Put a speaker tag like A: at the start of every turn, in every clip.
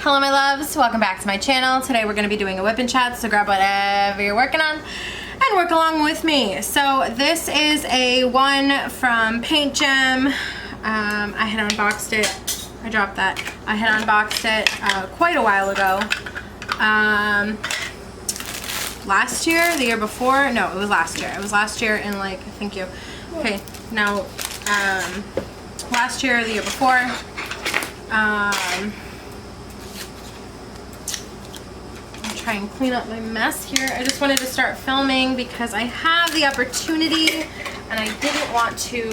A: Hello my loves, welcome back to my channel. Today we're going to be doing a whip and chat, so grab whatever you're working on and work along with me. So this is a one from Paint Gem. I had unboxed it. I dropped that. I had unboxed it quite a while ago. Last year, the year before? No, it was last year. It was last year in like, thank you. Okay, now last year, the year before. Try and clean up my mess here. I just wanted to start filming because I have the opportunity and I didn't want to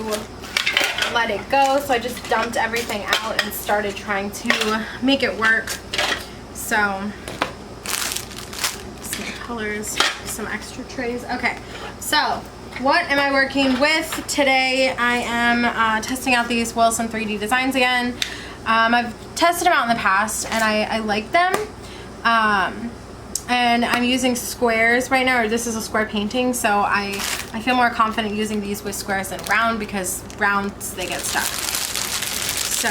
A: let it go, so I just dumped everything out and started trying to make it work. So some colors, some extra trays. Okay, so what am I working with today? I am testing out these Wilson 3D designs again. I've tested them out in the past and I like them. And I'm using squares right now, or this is a square painting, so I feel more confident using these with squares than round, because rounds, they get stuck. So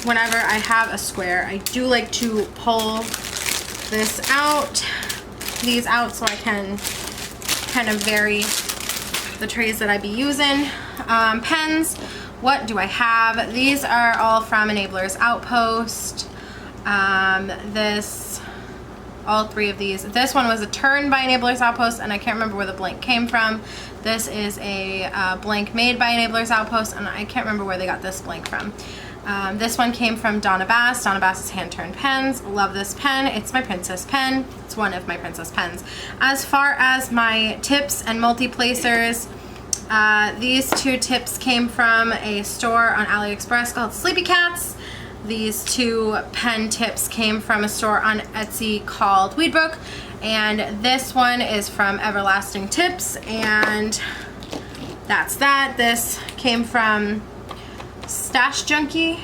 A: whenever I have a square, I do like to pull these out, so I can kind of vary the trays that I be using. Pens, what do I have? These are all from Enabler's Outpost. All three of these. This one was a turn by Enabler's Outpost, and I can't remember where the blank came from. This is a blank made by Enabler's Outpost, and I can't remember where they got this blank from. This one came from Donna Bass. Donna Bass's hand-turned pens. Love this pen. It's my princess pen. It's one of my princess pens. As far as my tips and multi-placers, these two tips came from a store on AliExpress called Sleepy Cats. These two pen tips came from a store on Etsy called Weedbrook, and this one is from Everlasting Tips, and that's that. This came from Stash Junkie.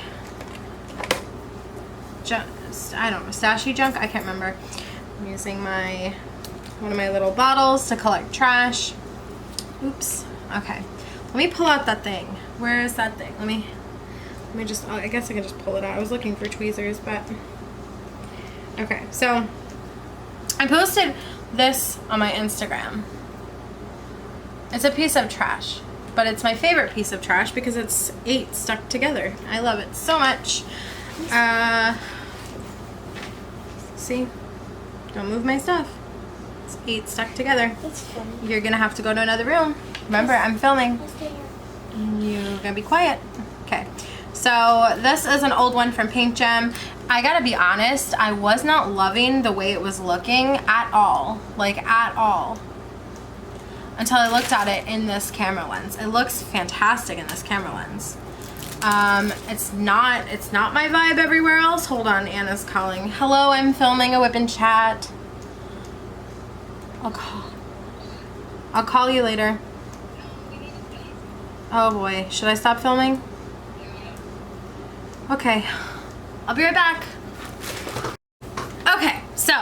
A: I don't know, Stashy Junk? I can't remember. I'm using one of my little bottles to collect trash. Oops. Okay. Let me pull out that thing. Where is that thing? Let me just, I guess I can just pull it out. I was looking for tweezers, but okay. So I posted this on my Instagram. It's a piece of trash, but it's my favorite piece of trash because it's 8 stuck together. I love it so much. See? Don't move my stuff. It's 8 stuck together.
B: It's funny.
A: You're gonna have to go to another room. Remember, I'm filming. You're gonna be quiet. Okay. So this is an old one from Paint Gem. I gotta be honest, I was not loving the way it was looking at all. Like at all. Until I looked at it in this camera lens. It looks fantastic in this camera lens. It's not my vibe everywhere else. Hold on, Anna's calling. Hello, I'm filming a whip and chat. I'll call you later. Oh boy, should I stop filming? Okay, I'll be right back. Okay, so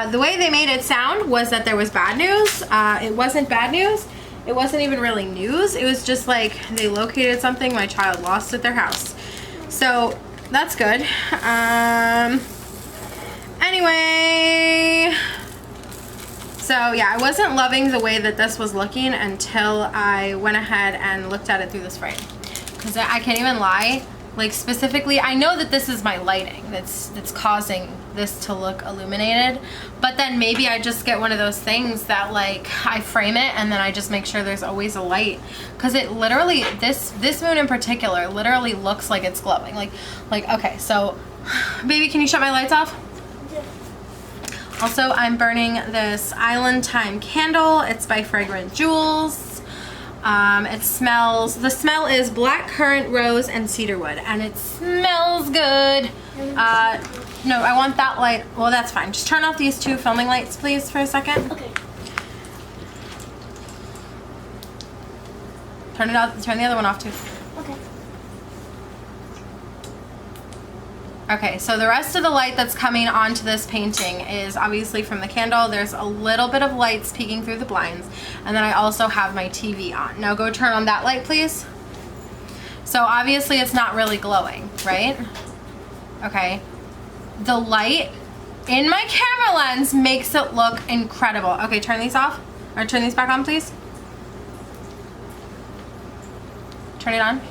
A: the way they made it sound was that there was bad news. It wasn't bad news. It wasn't even really news. It was just like they located something my child lost at their house. So that's good. Anyway, so yeah, I wasn't loving the way that this was looking until I went ahead and looked at it through this frame. Because I can't even lie. Like specifically, I know that this is my lighting that's causing this to look illuminated, but then maybe I just get one of those things that like I frame it and then I just make sure there's always a light, because it literally, this moon in particular literally looks like it's glowing. Like okay, so baby, can you shut my lights off?
B: Yeah.
A: Also, I'm burning this Island Time candle. It's by Fragrant Jewels. It smells, the smell is black currant, rose, and cedarwood, and it smells good. No, I want that light. Well, that's fine. Just turn off these two filming lights, please, for a second.
B: Okay.
A: Turn it off, turn the other one off too.
B: Okay.
A: Okay, so the rest of the light that's coming onto this painting is obviously from the candle. There's a little bit of lights peeking through the blinds, and then I also have my TV on. Now go turn on that light, please. So obviously it's not really glowing, right? Okay. the light in my camera lens makes it look incredible. Okay, turn these off, or turn these back on, please. Turn it on.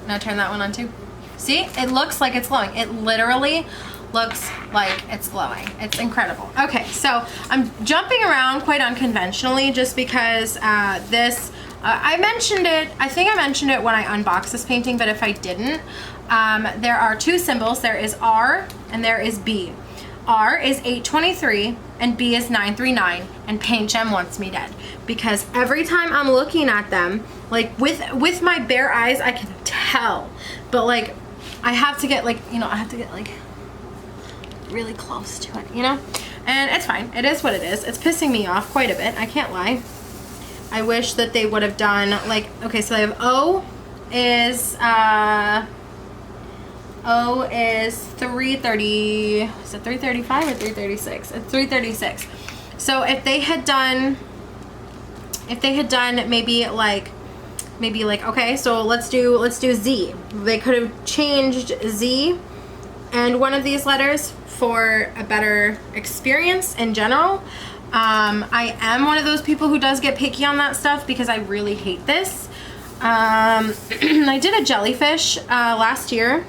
A: Now turn that one on too. See, it looks like it's glowing. It literally looks like it's glowing. It's incredible. Okay, so I'm jumping around quite unconventionally just because I mentioned it, I think I mentioned it when I unboxed this painting, but if I didn't, there are two symbols. There is R and there is B. R is 823 and B is 939, and Paint Gem wants me dead because every time I'm looking at them, like with my bare eyes, I can tell, but like I have to get like, you know, I have to get like really close to it, you know, and it's fine. It is what it is. It's pissing me off quite a bit. I can't lie. I wish that they would have done like, okay, so they have O is 330, is it 335 or 336? It's 336. So if they had done maybe like, okay, so let's do Z. They could have changed Z and one of these letters for a better experience in general. I am one of those people who does get picky on that stuff because I really hate this. I did a jellyfish last year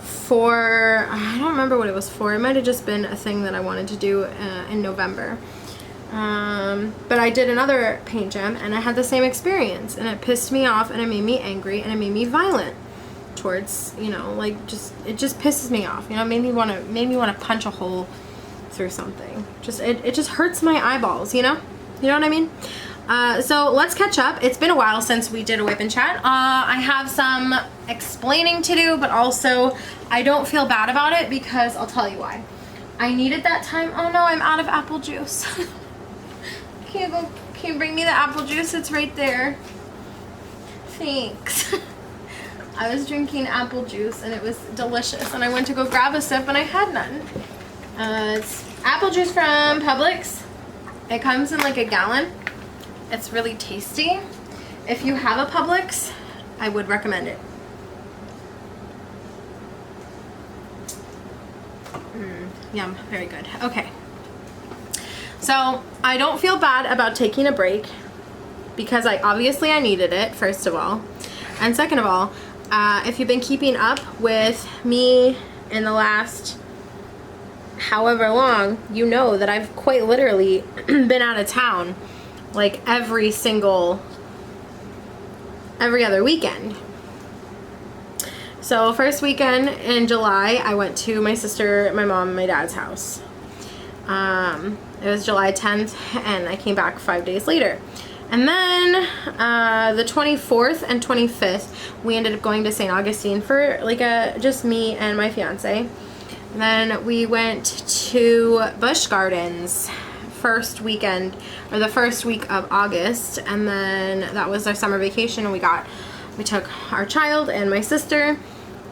A: for, I don't remember what it was for. It might have just been a thing that I wanted to do in November. But I did another paint gem and I had the same experience, and it pissed me off and it made me angry and it made me violent towards, you know, like it just pisses me off, you know. It made me want to punch a hole through something. It just hurts my eyeballs, you know what I mean. So let's catch up. It's been a while since we did a whip and chat. I have some explaining to do, but also I don't feel bad about it because I'll tell you why. I needed that time. Oh no, I'm out of apple juice. Can you bring me the apple juice? It's right there. Thanks. I was drinking apple juice and it was delicious, and I went to go grab a sip and I had none. It's apple juice from Publix. It comes in like a gallon. It's really tasty. If you have a Publix, I would recommend it. Yum, very good. Okay. So I don't feel bad about taking a break because obviously I needed it, first of all. And second of all, if you've been keeping up with me in the last however long, you know that I've quite literally been out of town like every other weekend. So first weekend in July, I went to my sister, my mom, and my dad's house. It was July 10th and I came back 5 days later. And then the 24th and 25th, we ended up going to St. Augustine for like just me and my fiance. And then we went to Busch Gardens first weekend, or the first week of August, and then that was our summer vacation, and we took our child and my sister.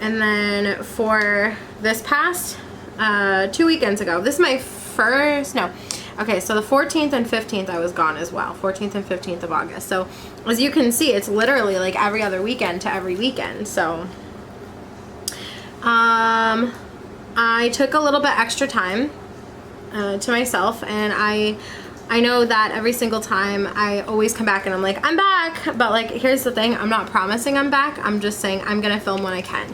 A: And then for this past 2 weekends ago, this is my first, no, okay, so the 14th and 15th I was gone as well, 14th and 15th of August. So as you can see, it's literally like every other weekend to every weekend. So I took a little bit extra time to myself, and I know that every single time I always come back and I'm like, I'm back, but like here's the thing, I'm not promising I'm back. I'm just saying I'm gonna film when I can.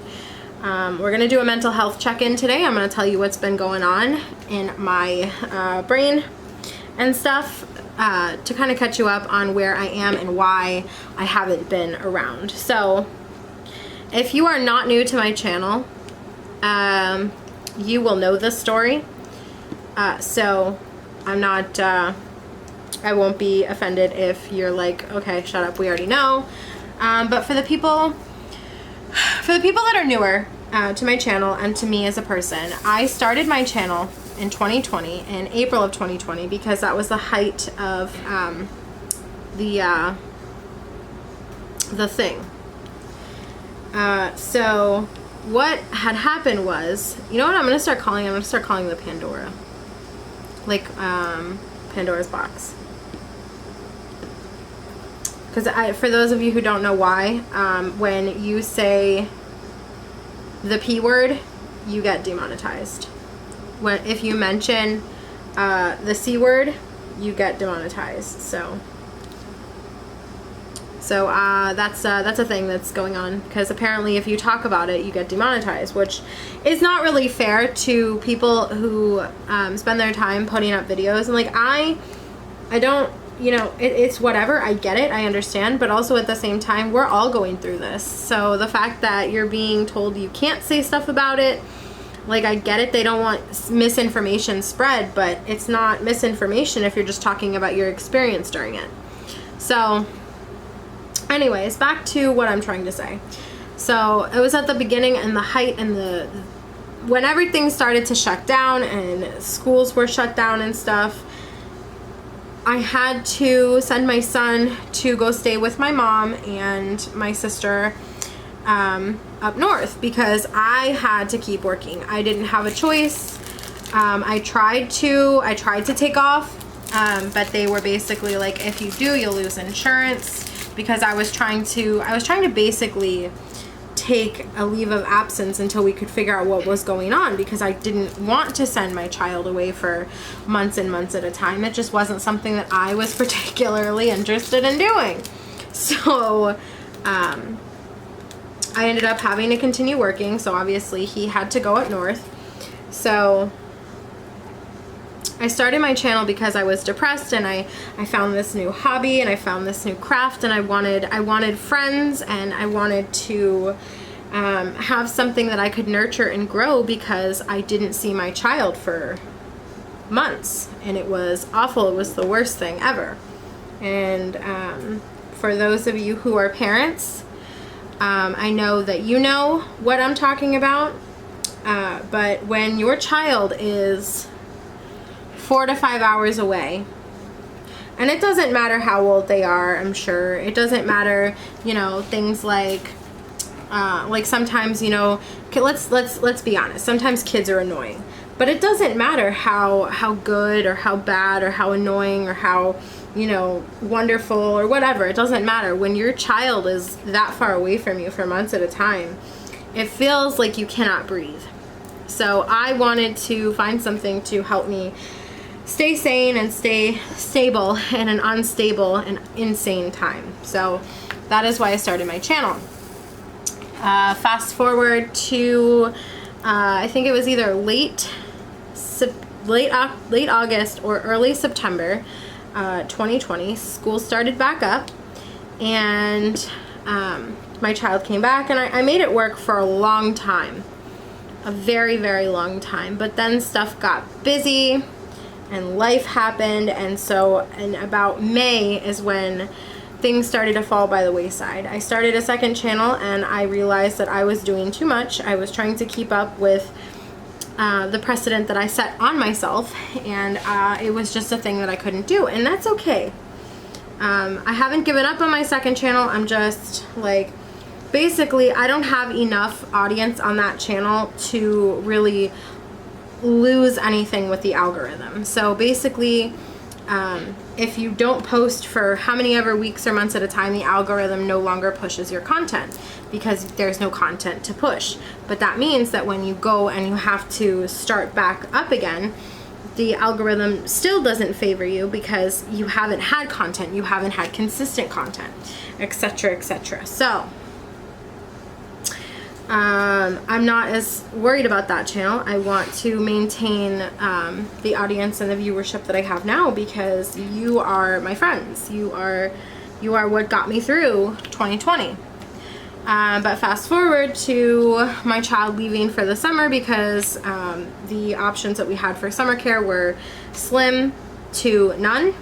A: We're gonna do a mental health check-in today. I'm gonna tell you what's been going on in my brain and stuff to kind of catch you up on where I am and why I haven't been around. So if you are not new to my channel, you will know this story. So I'm not, I won't be offended if you're like, okay, shut up, we already know. But for the people that are newer to my channel and to me as a person, I started my channel in 2020, in April of 2020, because that was the height of the thing. So what had happened was, you know what I'm gonna start calling? I'm gonna start calling the Pandora. Like Pandora's box. Because for those of you who don't know why, when you say the P word, you get demonetized. If you mention the C word, you get demonetized. So that's a thing that's going on, because apparently if you talk about it, you get demonetized, which is not really fair to people who spend their time putting up videos. And like, I don't, you know, it's whatever, I get it, I understand, but also at the same time, we're all going through this. So the fact that you're being told you can't say stuff about it, like, I get it, they don't want misinformation spread, but it's not misinformation if you're just talking about your experience during it. So anyways, back to what I'm trying to say. So it was at the beginning and the height and when everything started to shut down and schools were shut down and stuff, I had to send my son to go stay with my mom and my sister up north, because I had to keep working. I didn't have a choice. I tried to take off, but they were basically like, if you do, you'll lose insurance, because I was trying to basically take a leave of absence until we could figure out what was going on, because I didn't want to send my child away for months and months at a time. It just wasn't something that I was particularly interested in doing. So I ended up having to continue working, so obviously he had to go up north. So I started my channel because I was depressed, and I found this new hobby, and I found this new craft, and I wanted friends, and I wanted to have something that I could nurture and grow, because I didn't see my child for months, and it was awful. It was the worst thing ever. And for those of you who are parents, I know that you know what I'm talking about, but when your child is 4 to 5 hours away, and it doesn't matter how old they are, I'm sure, it doesn't matter, you know, things like sometimes, you know, let's be honest, sometimes kids are annoying, but it doesn't matter how good or how bad or how annoying or how, you know, wonderful or whatever. It doesn't matter. When your child is that far away from you for months at a time, it feels like you cannot breathe. So I wanted to find something to help me stay sane and stay stable in an unstable and insane time. So that is why I started my channel. Fast forward to I think it was either late August or early September 2020. School started back up, and my child came back, and I made it work for a long time, a very, very long time. But then stuff got busy and life happened, and so in about May is when things started to fall by the wayside. I started a second channel, and I realized that I was doing too much. I was trying to keep up with the precedent that I set on myself, and it was just a thing that I couldn't do, and that's okay. I haven't given up on my second channel. I'm just like, basically, I don't have enough audience on that channel to really lose anything with the algorithm. So basically, if you don't post for how many ever weeks or months at a time, the algorithm no longer pushes your content, because there's no content to push. But that means that when you go and you have to start back up again, the algorithm still doesn't favor you, because you haven't had content, you haven't had consistent content, etc., etc. So I'm not as worried about that channel. I want to maintain the audience and the viewership that I have now, because you are my friends. You are what got me through 2020. But fast forward to my child leaving for the summer, because the options that we had for summer care were slim to none.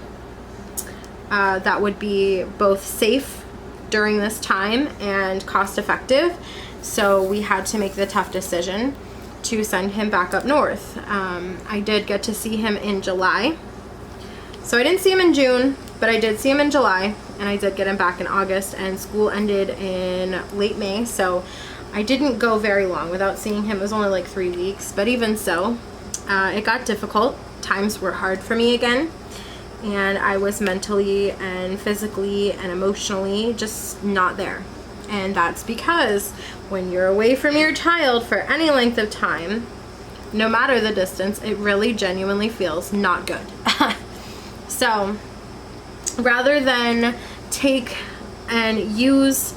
A: That would be both safe during this time and cost effective. So we had to make the tough decision to send him back up north. I did get to see him in July. So I didn't see him in June, but I did see him in July, and I did get him back in August, and school ended in late May, so I didn't go very long without seeing him. It was only like 3 weeks, but even so, it got difficult. Times were hard for me again, and I was mentally and physically and emotionally just not there. And that's because when you're away from your child for any length of time, no matter the distance, it really genuinely feels not good. So rather than take and use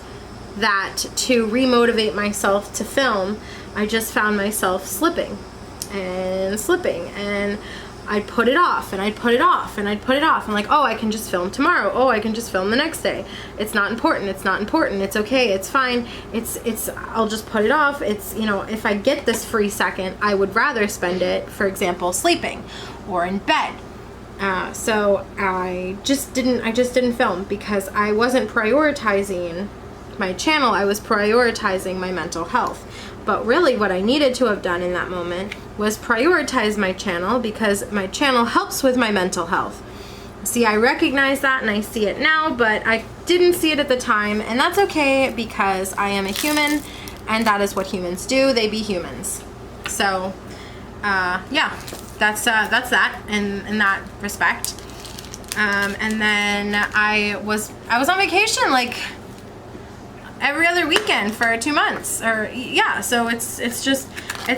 A: that to remotivate myself to film, I just found myself slipping and slipping, and I'd put it off and I'd put it off and I'd put it off. I'm like, oh, I can just film tomorrow. Oh, I can just film the next day. It's not important. It's not important. It's okay. It's fine. I'll just put it off. It's, you know, if I get this free second, I would rather spend it, for example, sleeping or in bed. So I just didn't film because I wasn't prioritizing my channel. I was prioritizing my mental health. But really what I needed to have done in that moment was prioritize my channel, because my channel helps with my mental health. See, I recognize that and I see it now, but I didn't see it at the time, and that's okay because I am a human and that is what humans do. They be humans. So yeah, that's that in that respect. And then I was on vacation like every other weekend for 2 months, or yeah, so it's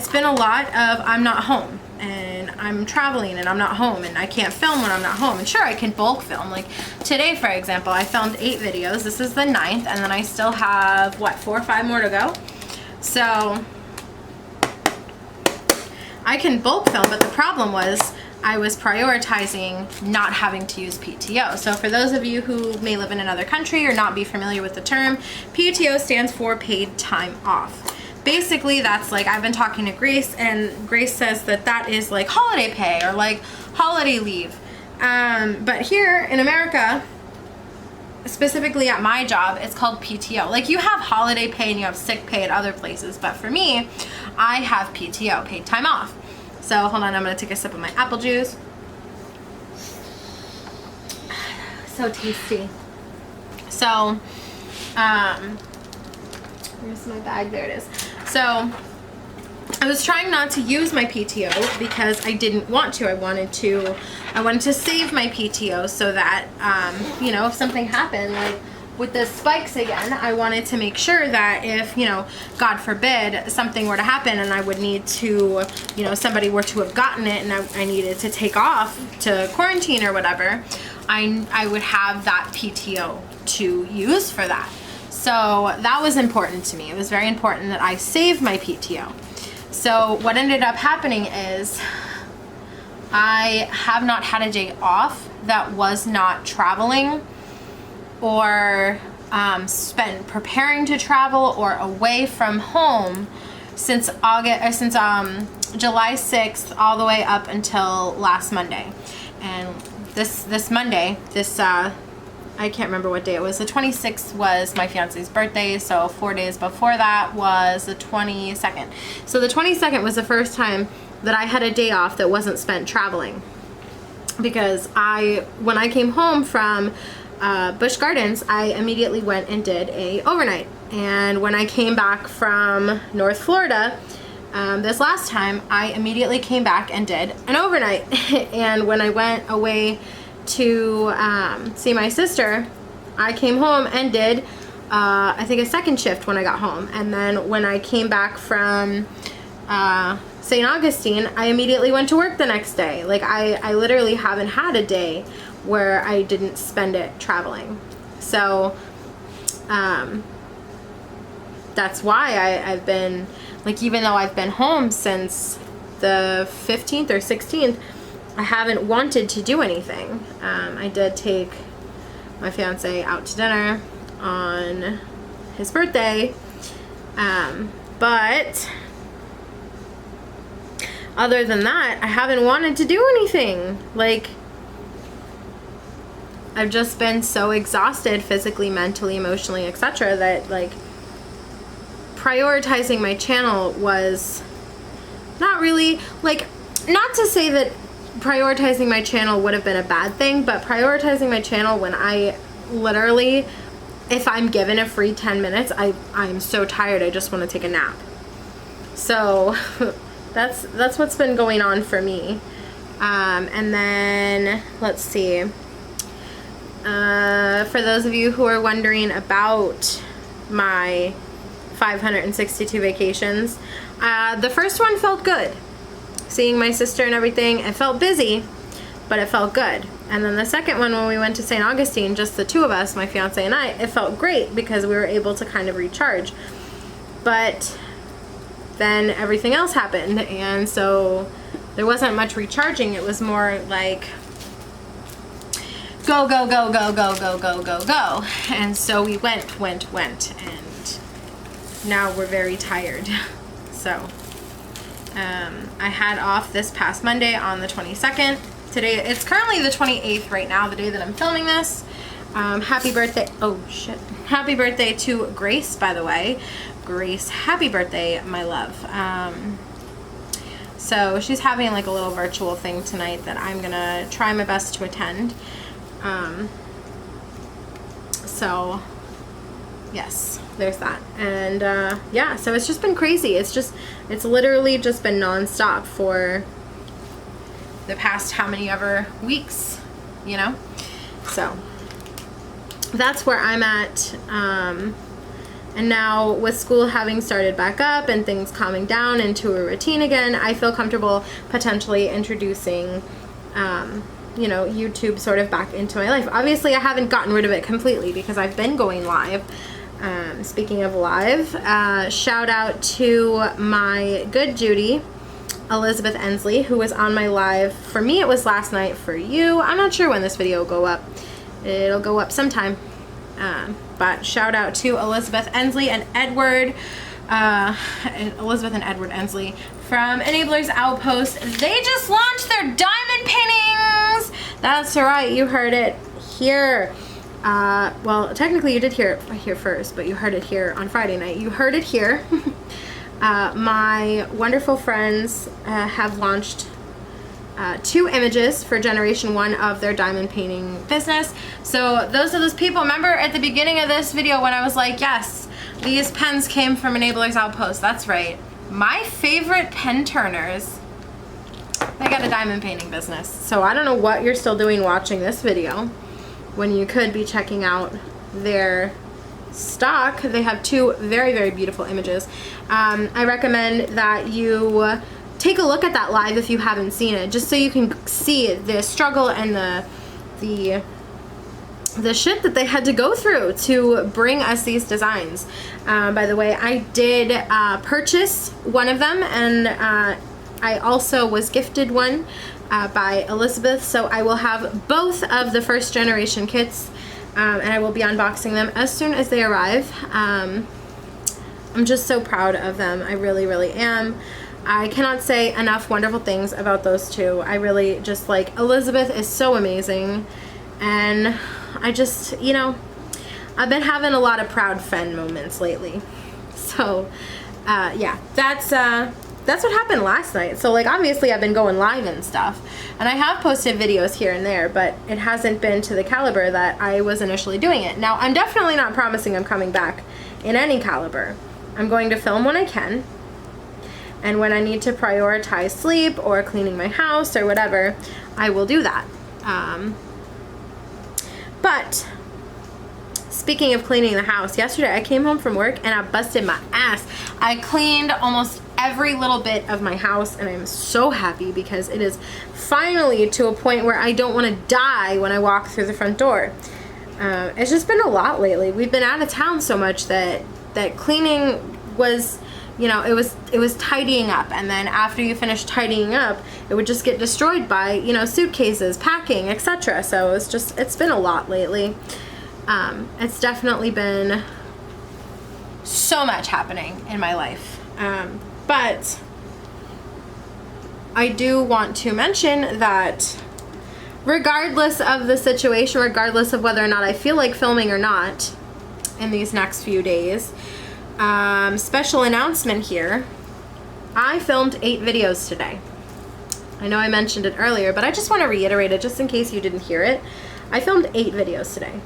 A: been a lot of I'm not home and I'm traveling and I'm not home and I can't film when I'm not home. And sure, I can bulk film. Like today, for example, I filmed 8 videos. This is the 9th, and then I still have what, 4 or 5 more to go. So I can bulk film, but the problem was I was prioritizing not having to use PTO. So for those of you who may live in another country or not be familiar with the term, PTO stands for paid time off. Basically, that's like, I've been talking to Grace, and Grace says that that is like holiday pay or like holiday leave. But here in America, specifically at my job, it's called PTO. Like, you have holiday pay and you have sick pay at other places, but for me, I have PTO, paid time off. So hold on, I'm gonna take a sip of my apple juice. So tasty. So, where's my bag? There it is. So, I was trying not to use my PTO because I didn't want to. I wanted to save my PTO so that, you know, if something happened, like with the spikes again, I wanted to make sure that if, you know, God forbid, something were to happen and I would need to, you know, somebody were to have gotten it and I needed to take off to quarantine or whatever, I would have that PTO to use for that. So that was important to me. It was very important that I save my PTO. So what ended up happening is I have not had a day off that was not traveling or spent preparing to travel or away from home since July 6th all the way up until last Monday. And this Monday, I can't remember what day it was. The 26th was my fiance's birthday, so 4 days before that was the 22nd. So the 22nd was the first time that I had a day off that wasn't spent traveling, because when I came home from Busch Gardens, I immediately went and did a overnight. And when I came back from North Florida this last time, I immediately came back and did an overnight. And when I went away to see my sister, I came home and did I think a second shift when I got home. And then when I came back from St. Augustine, I immediately went to work the next day. Like I literally haven't had a day where I didn't spend it traveling. So that's why I've been, like, even though I've been home since the 15th or 16th, I haven't wanted to do anything. I did take my fiance out to dinner on his birthday, but other than that, I haven't wanted to do anything. Like, I've just been so exhausted physically, mentally, emotionally, etc., that like prioritizing my channel was not really, like, not to say that prioritizing my channel would have been a bad thing, but prioritizing my channel when I literally, if I'm given a free 10 minutes, I'm so tired I just want to take a nap. So that's what's been going on for me. And then let's see, for those of you who are wondering about my 562 vacations. The first one felt good. Seeing my sister and everything, it felt busy, but it felt good. And then the second one, when we went to St. Augustine, just the two of us, my fiance and I, it felt great because we were able to kind of recharge. But then everything else happened, and so there wasn't much recharging. It was more like go, go, go, go, go, go, go, go, go. And so we went, and now we're very tired. So I had off this past Monday on the 22nd. Today, it's currently the 28th right now, the day that I'm filming this. Happy birthday, oh shit. Happy birthday to Grace, by the way. Grace, happy birthday, my love. So she's having like a little virtual thing tonight that I'm gonna try my best to attend. So yes, there's that. And yeah, so it's just been crazy. It's literally just been non-stop for the past how many ever weeks, you know? So that's where I'm at. And now with school having started back up and things calming down into a routine again, I feel comfortable potentially introducing, you know, YouTube sort of back into my life. Obviously, I haven't gotten rid of it completely because I've been going live. Speaking of live, shout out to my good Judy, Elizabeth Ensley, who was on my live. For me, it was last night. For you, I'm not sure when this video will go up. It'll go up sometime. But shout out to Elizabeth Ensley and Edward, Elizabeth and Edward Ensley from Enablers Outpost. They just launched their diamond paintings. That's right, you heard it here. Well, technically you did hear it here first, but you heard it here on Friday night. You heard it here. My wonderful friends have launched 2 images for generation 1 of their diamond painting business. So those are those people. Remember at the beginning of this video when I was like, yes, these pens came from Enablers Outpost. That's right. My favorite pen turners, they got a diamond painting business. So I don't know what you're still doing watching this video when you could be checking out their stock. They have 2 very, very beautiful images. I recommend that you take a look at that live if you haven't seen it, just so you can see the struggle and the shit that they had to go through to bring us these designs. By the way, I did purchase one of them, and I also was gifted one by Elizabeth, so I will have both of the first generation kits, and I will be unboxing them as soon as they arrive. I'm just so proud of them. I really, really am. I cannot say enough wonderful things about those 2. I really just like, Elizabeth is so amazing, and I just, you know, I've been having a lot of proud friend moments lately. So yeah, that's what happened last night. So like, obviously I've been going live and stuff, and I have posted videos here and there, but it hasn't been to the caliber that I was initially doing it. Now, I'm definitely not promising I'm coming back in any caliber. I'm going to film when I can, and when I need to prioritize sleep or cleaning my house or whatever, I will do that. But speaking of cleaning the house, yesterday I came home from work and I busted my ass. I cleaned almost every little bit of my house, and I'm so happy because it is finally to a point where I don't want to die when I walk through the front door. It's just been a lot lately. We've been out of town so much that cleaning was, you know, it was tidying up, and then after you finish tidying up, it would just get destroyed by, you know, suitcases, packing, etc. So it's been a lot lately. It's definitely been so much happening in my life. But I do want to mention that regardless of the situation, regardless of whether or not I feel like filming or not in these next few days, special announcement here, I filmed 8 videos today. I know I mentioned it earlier, but I just want to reiterate it just in case you didn't hear it. I filmed 8 videos today,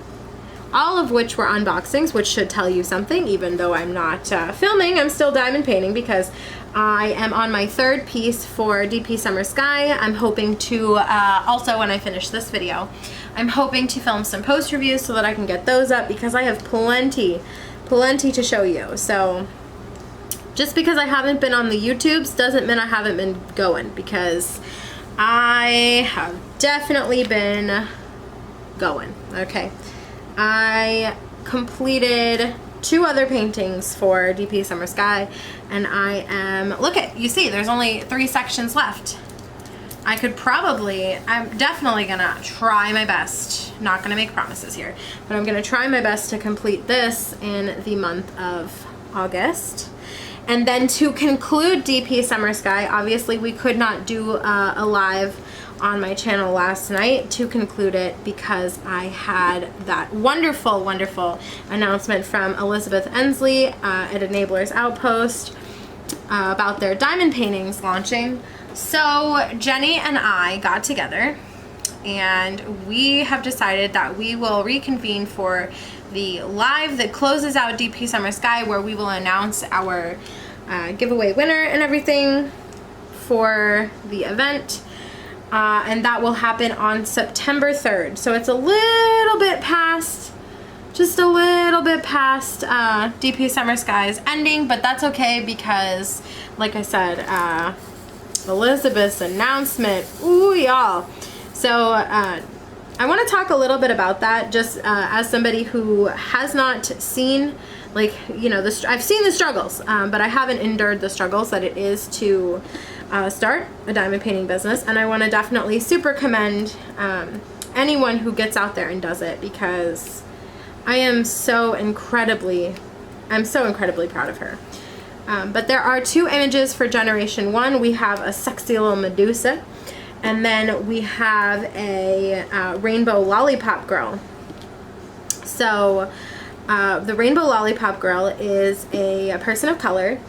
A: all of which were unboxings, which should tell you something. Even though I'm not filming, I'm still diamond painting because I am on my 3rd piece for DP Summer Sky. I'm hoping to, also when I finish this video, I'm hoping to film some post reviews so that I can get those up because I have plenty plenty to show you. So just because I haven't been on the YouTubes doesn't mean I haven't been going, because I have definitely been going. Okay, I completed 2 other paintings for DP Summer Sky, and I am, look at, you see there's only 3 sections left. I could probably, I'm definitely gonna try my best, not gonna make promises here, but I'm gonna try my best to complete this in the month of August. And then to conclude DP Summer Sky, obviously we could not do a live on my channel last night to conclude it, because I had that wonderful, wonderful announcement from Elizabeth Ensley at Enablers Outpost about their diamond paintings launching. So Jenny and I got together and we have decided that we will reconvene for the live that closes out DP Summer Sky, where we will announce our giveaway winner and everything for the event. And that will happen on September 3rd. So it's a little bit past, just a little bit past DP Summer Sky's ending, but that's okay, because like I said, Elizabeth's announcement, ooh y'all. So I want to talk a little bit about that, just as somebody who has not seen, like, you know, I've seen the struggles, but I haven't endured the struggles that it is to start a diamond painting business. And I want to definitely super commend anyone who gets out there and does it, because I am so incredibly proud of her. But there are 2 images for Generation 1. We have a sexy little Medusa, and then we have a Rainbow Lollipop Girl. So the Rainbow Lollipop Girl is a person of color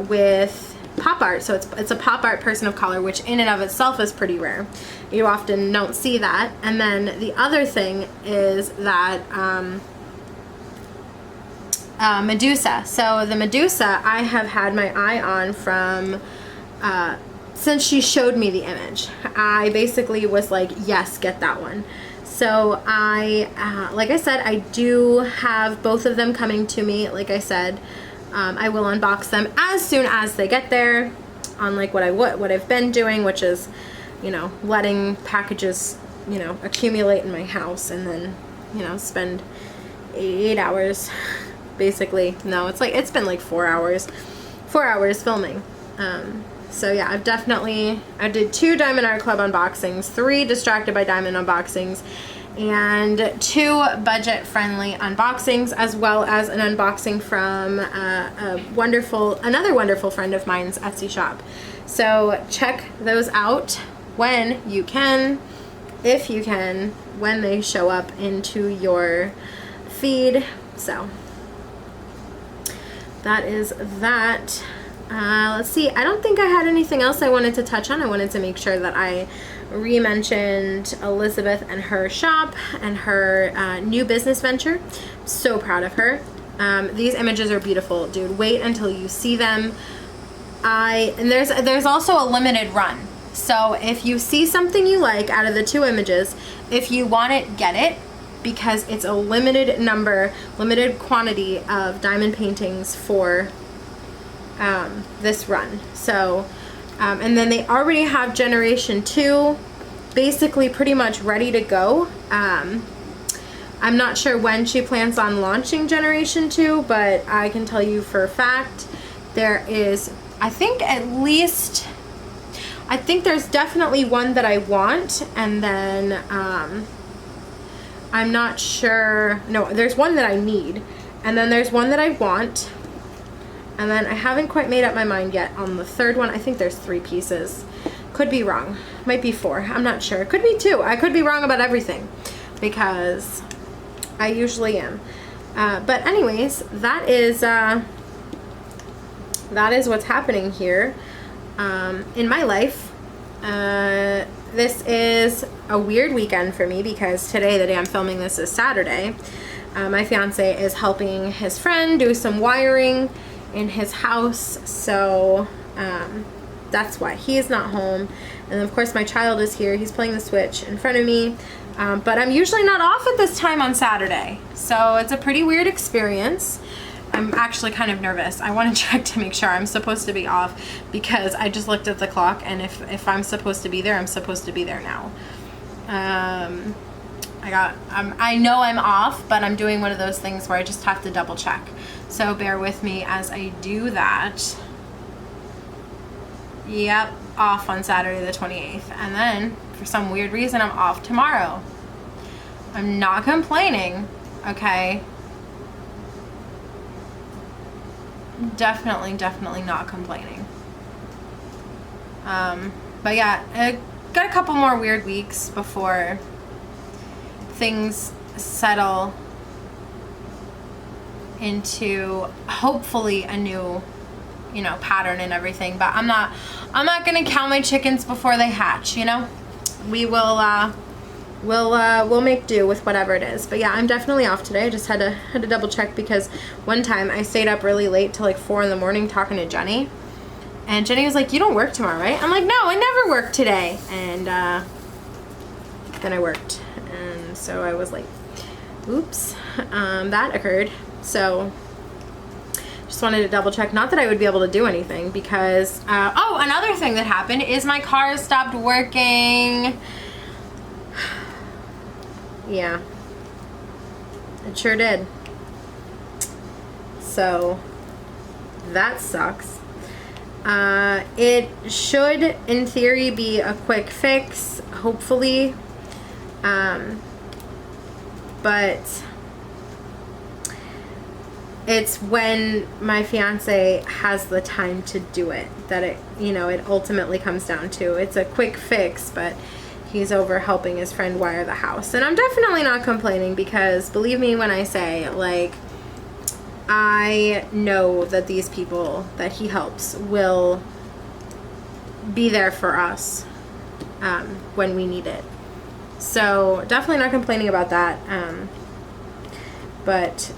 A: with pop art. So it's a pop art person of color, which in and of itself is pretty rare. You often don't see that. And then the other thing is that Medusa. So the Medusa I have had my eye on from since she showed me the image. I basically was like, yes, get that one. So I, like I said, I do have both of them coming to me. Like I said, I will unbox them as soon as they get there, unlike what I've been doing, which is, you know, letting packages, you know, accumulate in my house and then, you know, spend 8 hours basically. No, it's been like 4 hours filming. So yeah, I did 2 Diamond Art Club unboxings, 3 Distracted by Diamond unboxings, and 2 budget-friendly unboxings, as well as an unboxing from another wonderful friend of mine's Etsy shop. So check those out when you can, if you can, when they show up into your feed. So that is that. Let's see, I don't think I had anything else I wanted to touch on. I wanted to make sure that I re-mentioned Elizabeth and her shop and her new business venture. So proud of her. These images are beautiful, dude. Wait until you see them. And there's also a limited run. So if you see something you like out of the 2 images, if you want it, get it, because it's a limited quantity of diamond paintings for this run. So and then they already have Generation 2 basically pretty much ready to go. I'm not sure when she plans on launching Generation 2, but I can tell you for a fact there is, I think there's definitely one that I want, and then I'm not sure, no, there's one that I need, and then there's one that I want. And then I haven't quite made up my mind yet on the 3rd one. I think there's 3 pieces. Could be wrong. Might be 4. I'm not sure. Could be 2. I could be wrong about everything, because I usually am. But anyways, that is what's happening here in my life. This is a weird weekend for me, because today, the day I'm filming this, is Saturday. My fiance is helping his friend do some wiring in his house, so that's why he is not home. And of course my child is here. He's playing the Switch in front of me, but I'm usually not off at this time on Saturday, so it's a pretty weird experience. I'm actually kind of nervous. I want to check to make sure I'm supposed to be off, because I just looked at the clock, and if I'm supposed to be there, I'm supposed to be there now. I know I'm off, but I'm doing one of those things where I just have to double check. So bear with me as I do that. Yep, off on Saturday the 28th. And then, for some weird reason, I'm off tomorrow. I'm not complaining, okay? Definitely not complaining. But yeah, I got a couple more weird weeks before things settle into hopefully a new, you know, pattern and everything. But I'm not gonna count my chickens before they hatch, you know. We will we'll make do with whatever it is. But yeah, I'm definitely off today. I just had to double check, because one time I stayed up really late till like 4 in the morning talking to Jenny, and Jenny was like, "You don't work tomorrow, right?" I'm like, "No, I never work today." And then I worked, and so I was like, oops, that occurred. So just wanted to double check. Not that I would be able to do anything, because oh, another thing that happened is my car stopped working. Yeah, it sure did. So that sucks. It should, in theory, be a quick fix, hopefully. But it's when my fiance has the time to do it that it, you know, it ultimately comes down to. It's a quick fix, but he's over helping his friend wire the house. And I'm definitely not complaining, because believe me when I say, like, I know that these people that he helps will be there for us when we need it. So definitely not complaining about that. But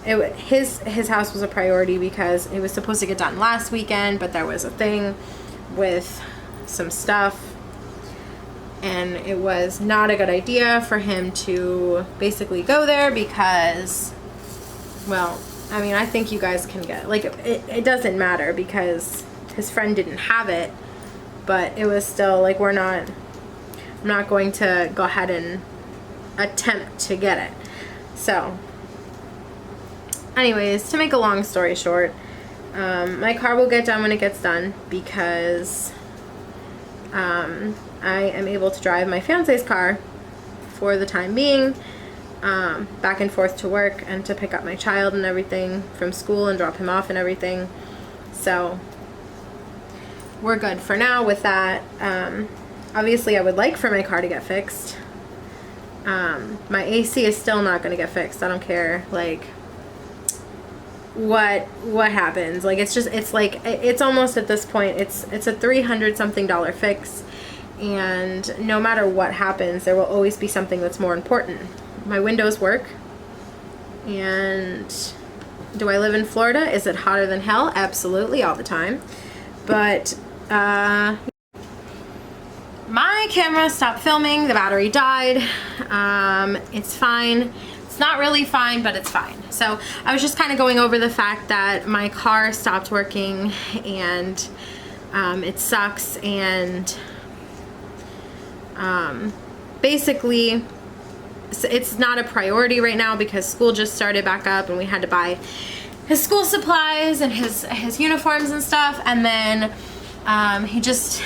A: his house was a priority, because it was supposed to get done last weekend, but there was a thing with some stuff, and it was not a good idea for him to basically go there, because, well, I mean, I think you guys can get, like, it doesn't matter, because his friend didn't have it, but it was still, like, I'm not going to go ahead and attempt to get it. So anyways, to make a long story short, my car will get done when it gets done, because I am able to drive my fiance's car for the time being, back and forth to work and to pick up my child and everything from school and drop him off and everything. So we're good for now with that. Obviously I would like for my car to get fixed. My AC is still not going to get fixed. I don't care, like, what happens. Like, it's almost at this point, it's a $300 something fix, and no matter what happens, there will always be something that's more important. My windows work, and do I live in Florida? Is it hotter than hell? Absolutely, all the time. But my camera stopped filming, the battery died. It's fine. It's not really fine, but it's fine. So I was just kind of going over the fact that my car stopped working, and it sucks, and basically it's not a priority right now, because school just started back up, and we had to buy his school supplies and his uniforms and stuff. And then he's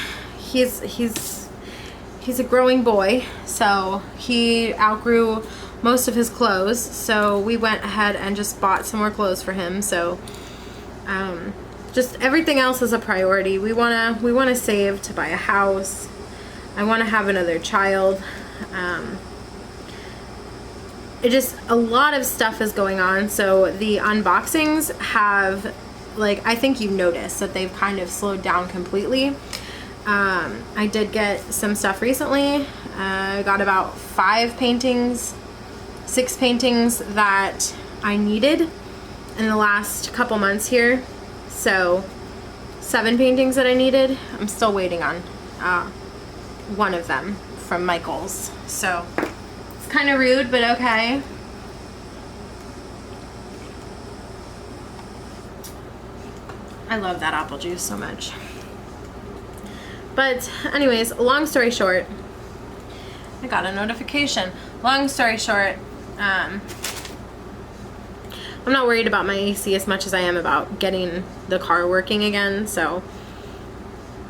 A: a growing boy, so he outgrew most of his clothes, so we went ahead and just bought some more clothes for him. So just everything else is a priority. We wanna save to buy a house. I want to have another child. It just, a lot of stuff is going on. So the unboxings have, like, I think you noticed that they've kind of slowed down completely. I did get some stuff recently. I got about 6 paintings that I needed in the last couple months here. So 7 paintings that I needed. I'm still waiting on one of them from Michael's. So it's kind of rude, but okay. I love that apple juice so much. But anyways, long story short, I got a notification. Long story short, I'm not worried about my AC as much as I am about getting the car working again, so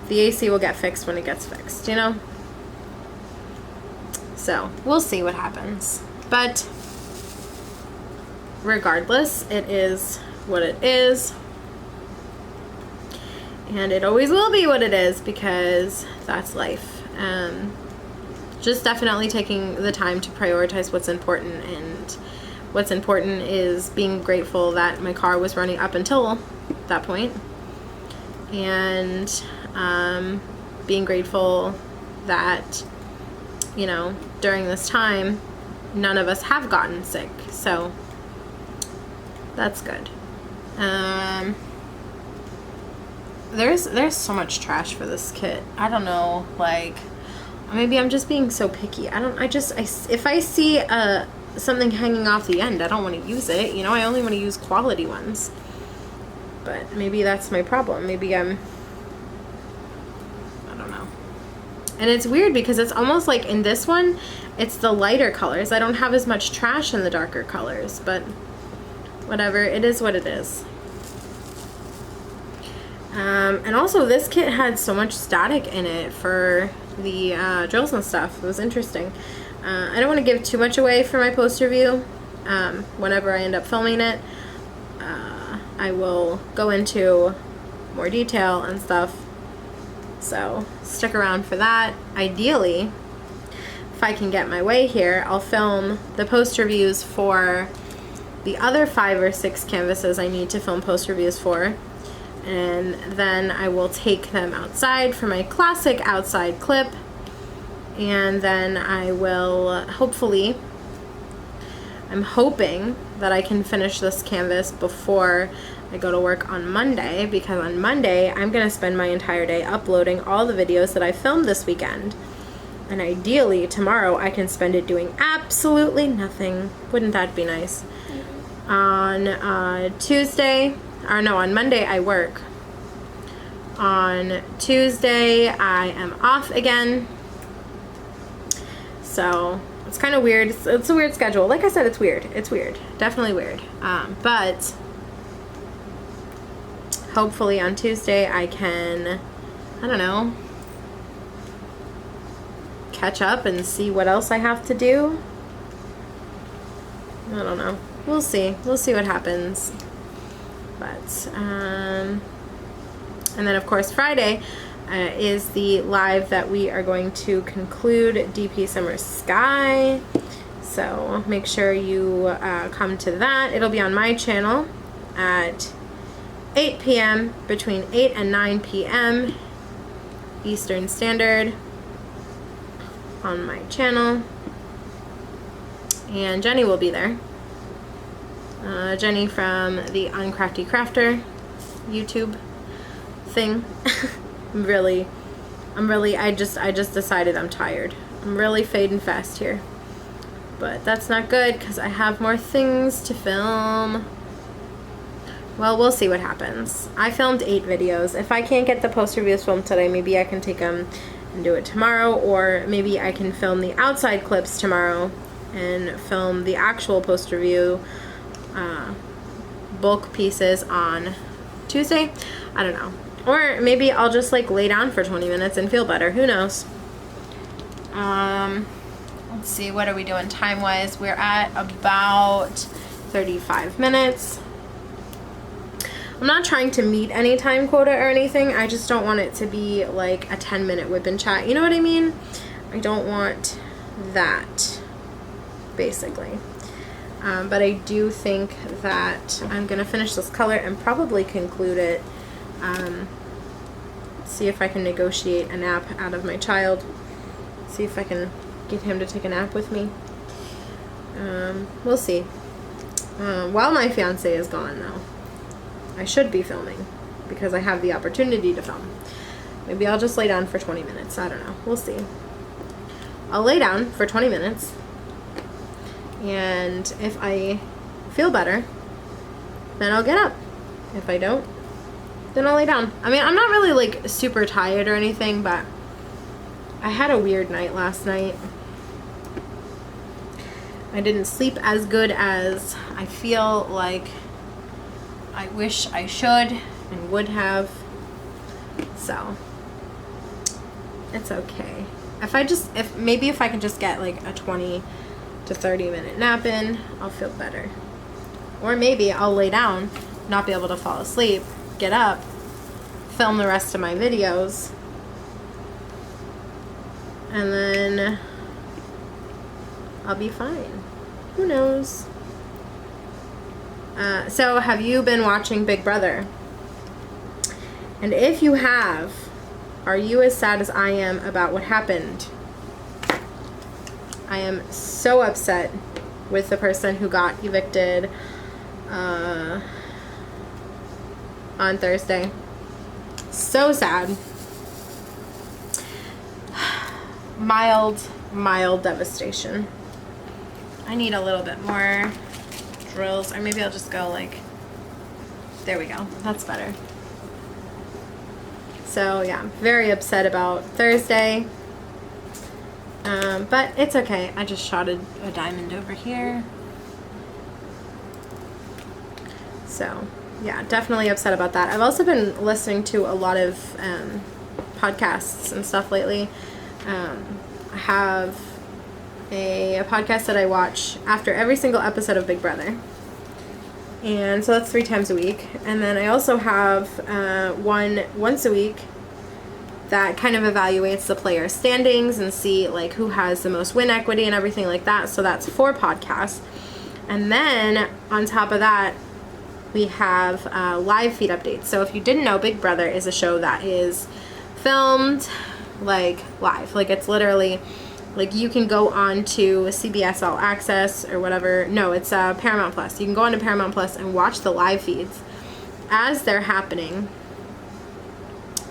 A: the AC will get fixed when it gets fixed, you know? So we'll see what happens. But regardless, it is what it is. And it always will be what it is, because that's life. Just definitely taking the time to prioritize what's important, and what's important is being grateful that my car was running up until that point, and being grateful that, you know, during this time none of us have gotten sick, so that's good. There's so much trash for this kit. I don't know, like, maybe I'm just being so picky. If I see something hanging off the end, I don't want to use it, you know. I only want to use quality ones. But maybe that's my problem. Maybe I don't know. And it's weird because it's almost like in this one, it's the lighter colors. I don't have as much trash in the darker colors, but whatever, it is what it is. And also this kit had so much static in it for the drills and stuff. It was interesting. I don't want to give too much away for my post review. Whenever I end up filming it, I will go into more detail and stuff. So stick around for that. Ideally, if I can get my way here, I'll film the post reviews for the other 5 or 6 canvases I need to film post reviews for. And then I will take them outside for my classic outside clip, and then I will hopefully, I'm hoping that I can finish this canvas before I go to work on Monday, because on Monday I'm going to spend my entire day uploading all the videos that I filmed this weekend, and ideally tomorrow I can spend it doing absolutely nothing. Wouldn't that be nice? On Tuesday, or no, on Monday I work. On Tuesday I am off again. So it's kind of weird. It's a weird schedule. Like I said, it's weird. It's weird. Definitely weird. But hopefully on Tuesday I can, I don't know, catch up and see what else I have to do. I don't know. We'll see. We'll see what happens. But, and then of course Friday is the live that we are going to conclude DP Summer Sky. So make sure you come to that. It'll be on my channel at 8 p.m. between 8 and 9 p.m. Eastern Standard on my channel. And Jenny will be there. Jenny from the Uncrafty Crafter YouTube thing. I just decided I'm tired. I'm really fading fast here. But that's not good because I have more things to film. Well, we'll see what happens. I filmed 8 videos. If I can't get the post reviews filmed today, maybe I can take them and do it tomorrow, or maybe I can film the outside clips tomorrow and film the actual post review bulk pieces on Tuesday. I don't know. Or maybe I'll just like lay down for 20 minutes and feel better. Who knows? Let's see, what are we doing time-wise? We're at about 35 minutes. I'm not trying to meet any time quota or anything. I just don't want it to be like a 10-minute whip and chat. You know what I mean? I don't want that, basically. But I do think that I'm going to finish this color and probably conclude it. See if I can negotiate a nap out of my child. See if I can get him to take a nap with me. We'll see. While my fiance is gone, though, I should be filming because I have the opportunity to film. Maybe I'll just lay down for 20 minutes. I don't know. We'll see. I'll lay down for 20 minutes. And if I feel better, then I'll get up. If I don't, then I'll lay down. I mean, I'm not really like super tired or anything, but I had a weird night last night. I didn't sleep as good as I feel like I wish I should and would have. So it's okay. Maybe if I can just get like a 20 to 30 minute nap in, I'll feel better. Or maybe I'll lay down, not be able to fall asleep, get up, film the rest of my videos, and then I'll be fine. Who knows? So have you been watching Big Brother? And if you have, are you as sad as I am about what happened? I am so upset with the person who got evicted on Thursday. So sad. Mild devastation. I need a little bit more drills, or maybe I'll just go like, there we go, that's better. So yeah, very upset about Thursday, but it's okay. I just shotted a diamond over here. So yeah, definitely upset about that. I've also been listening to a lot of podcasts and stuff lately. I have a podcast that I watch after every single episode of Big Brother, and so that's 3 times a week. And then I also have one once a week that kind of evaluates the player standings and see like who has the most win equity and everything like that. So that's 4 podcasts. And then on top of that, we have live feed updates. So if you didn't know, Big Brother is a show that is filmed like live. Like it's literally like you can go on to CBS All Access or whatever. No, it's Paramount Plus. You can go on to Paramount Plus and watch the live feeds as they're happening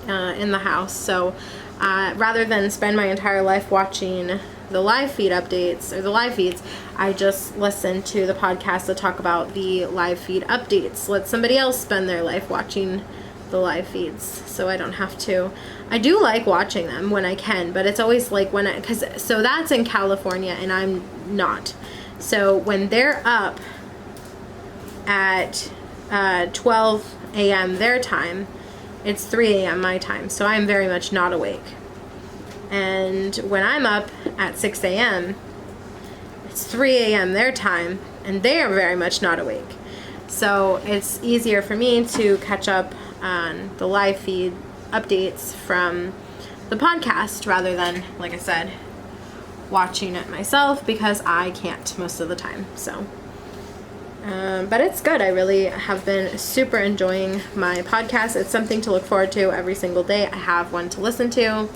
A: in the house. So rather than spend my entire life watching the live feed updates or the live feeds, I just listen to the podcasts that talk about the live feed updates. Let somebody else spend their life watching the live feeds so I don't have to. I do like watching them when I can, but it's always like so that's in California and I'm not. So when they're up at 12 a.m. their time, it's 3 a.m. my time, so I'm very much not awake. And when I'm up at 6 a.m., it's 3 a.m. their time, and they are very much not awake. So it's easier for me to catch up on the live feed updates from the podcast rather than, like I said, watching it myself, because I can't most of the time. So but it's good. I really have been super enjoying my podcast. It's something to look forward to every single day. I have one to listen to,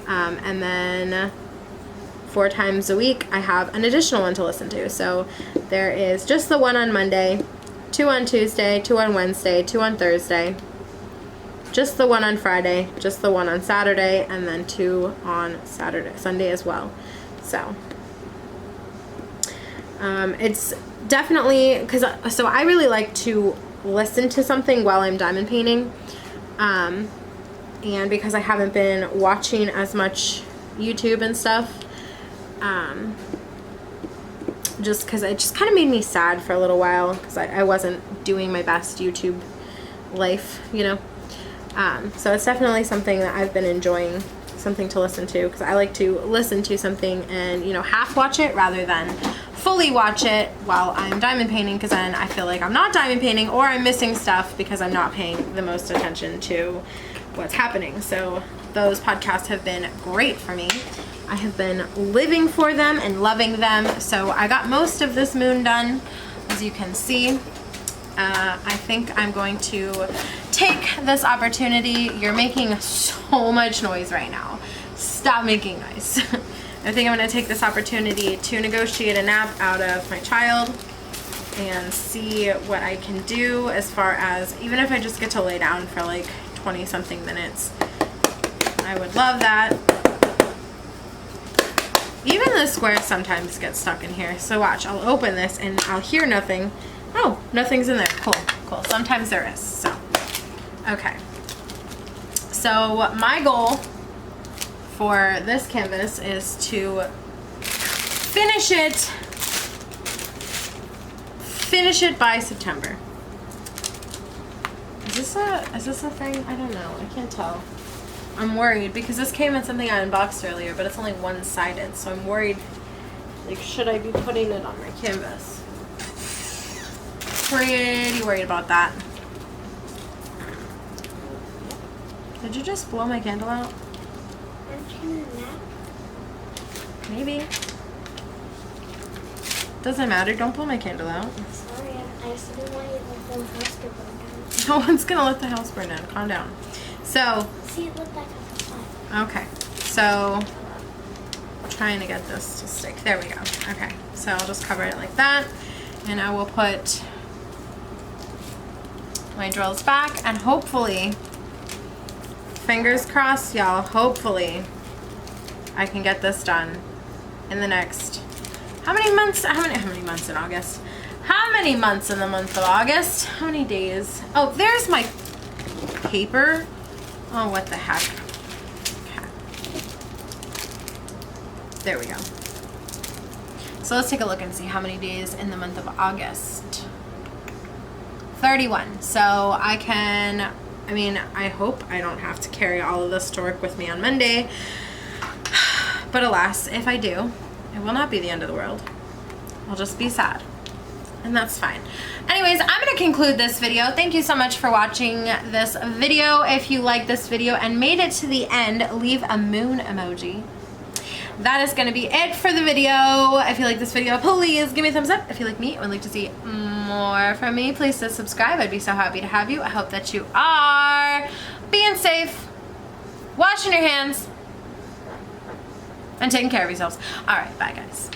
A: and then 4 times a week I have an additional one to listen to. So there is just the one on Monday, 2 on Tuesday, 2 on Wednesday, 2 on Thursday, just the one on Friday, just the one on Saturday, and then 2 on Sunday as well. So it's definitely, so I really like to listen to something while I'm diamond painting, and because I haven't been watching as much YouTube and stuff, just because it just kind of made me sad for a little while, because I wasn't doing my best YouTube life, you know. So it's definitely something that I've been enjoying, something to listen to, because I like to listen to something and, you know, half watch it rather than fully watch it while I'm diamond painting, because then I feel like I'm not diamond painting or I'm missing stuff because I'm not paying the most attention to what's happening. So those podcasts have been great for me. I have been living for them and loving them. So I got most of this moon done, as you can see. I think I'm going to take this opportunity. You're making so much noise right now. Stop making noise. I think I'm going to take this opportunity to negotiate a nap out of my child and see what I can do, as far as, even if I just get to lay down for like 20 something minutes. I would love that. Even the squares sometimes get stuck in here. So watch, I'll open this and I'll hear nothing. Oh, nothing's in there. Cool, cool. Sometimes there is. So Okay. So my goal for this canvas is to finish it by September. Is this a thing? I don't know. I can't tell. I'm worried because this came in something I unboxed earlier, but it's only one-sided, so I'm worried. Like, should I be putting it on my canvas? Pretty worried about that. Did you just blow my candle out?
B: Aren't you in a nap?
A: Maybe. Doesn't matter. Don't blow my candle out.
B: Sorry, I just didn't want you to let the house get burned down.
A: No one's gonna let the house burn down. Calm down. So.
B: See, it looked like a fire.
A: Okay. So. Trying to get this to stick. There we go. Okay. So I'll just cover it like that, and I will put my drills back, and hopefully, fingers crossed, y'all. Hopefully, I can get this done in the next. How many months? How many months in August? How many months in the month of August? How many days? Oh, there's my paper. Oh, what the heck. Okay. There we go. So let's take a look and see how many days in the month of August. 31. So I can, I mean, I hope I don't have to carry all of this to work with me on Monday. But alas, if I do, it will not be the end of the world. I'll just be sad. And that's fine. Anyways, I'm going to conclude this video. Thank you so much for watching this video. If you liked this video and made it to the end, leave a moon emoji. That is going to be it for the video. If you like this video, please give me a thumbs up. If you like me and would like to see more from me, please subscribe. I'd be so happy to have you. I hope that you are being safe, washing your hands, and taking care of yourselves. All right, bye guys.